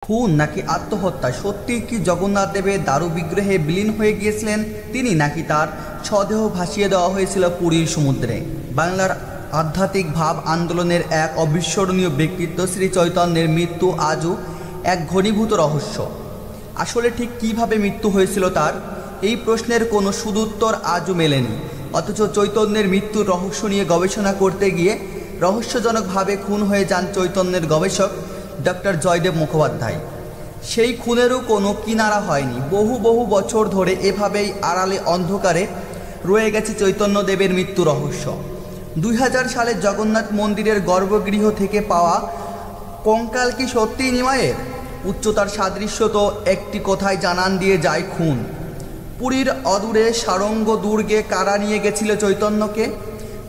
খুন নাকি আত্মহত্যা? সত্যি কি জগন্নাথ দেবের দারু বিগ্রহে বিলীন হয়ে গিয়েছিলেন তিনি, নাকি তার স্বদেহ ভাসিয়ে দেওয়া হয়েছিল পুরীর সমুদ্রে? বাংলার আধ্যাত্মিক ভাব আন্দোলনের এক অবিস্মরণীয় ব্যক্তিত্ব শ্রী চৈতন্যের মৃত্যু আজও এক ঘনীভূত রহস্য। আসলে ঠিক কিভাবে মৃত্যু হয়েছিল তার, এই প্রশ্নের কোনো সুদুত্তর আজও মেলেনি। অথচ চৈতন্যের মৃত্যুর রহস্য নিয়ে গবেষণা করতে গিয়ে রহস্যজনকভাবে খুন হয়ে যান চৈতন্যের গবেষক ডক্টর জয়দেব মুখোপাধ্যায়। সেই খুনেরও কোনো কিনারা হয়নি। বহু বহু বছর ধরে এভাবেই আড়ালে অন্ধকারে রয়ে গেছে চৈতন্যদেবের মৃত্যু রহস্য। 2000 সালে জগন্নাথ মন্দিরের গর্ভগৃহ থেকে পাওয়া কঙ্কাল কি সত্যিই নিমাইয়ের? উচ্চতার সাদৃশ্য তো একটি কথায় জানান দিয়ে যায়, খুন। পুরীর অদূরে সারঙ্গ দুর্গে কারা নিয়ে গেছিল চৈতন্যকে?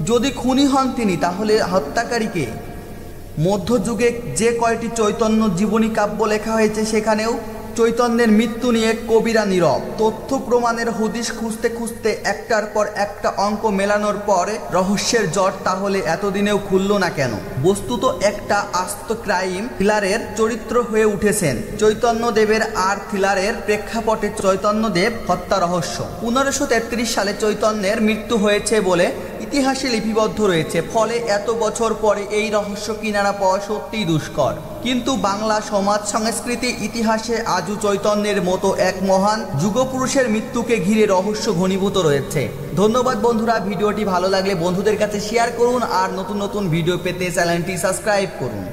যদি খুনি হন তিনি, তাহলে হত্যাকারীকে? মধ্যযুগে যে কয়টি চৈতন্য জীবনী কাব্য লেখা হয়েছে, সেখানেও চৈতন্যের মৃত্যু নিয়ে কবিরা নীরব। তথ্য প্রমাণের হদিশ খুঁজতে খুঁজতে একটার পর একটা অঙ্ক মেলানোর পরে রহস্যের জট তাহলে এতদিনেও খুলল না কেন? বস্তুত একটা আস্ত ক্রাইম থ্রিলারের চরিত্র হয়ে উঠেছেন চৈতন্যদেবের, আর থ্রিলারের প্রেক্ষাপটে চৈতন্যদেব হত্যা রহস্য। 1533 সালে চৈতন্যের মৃত্যু হয়েছে বলে ইতিহাসে লিপিবদ্ধ রয়েছে। ফলে এত বছর পরে এই রহস্য কিনারা পাওয়া সত্যিই দুষ্কর। কিন্তু বাংলা সমাজ সংস্কৃতি ইতিহাসে আজও চৈতন্যের মতো এক মহান যুগপুরুষের মৃত্যুকে ঘিরে রহস্য ঘনীভূত রয়েছে। ধন্যবাদ বন্ধুরা, ভিডিওটি ভালো লাগলে বন্ধুদের কাছে শেয়ার করুন, আর নতুন নতুন ভিডিও পেতে চ্যানেলটি সাবস্ক্রাইব করুন।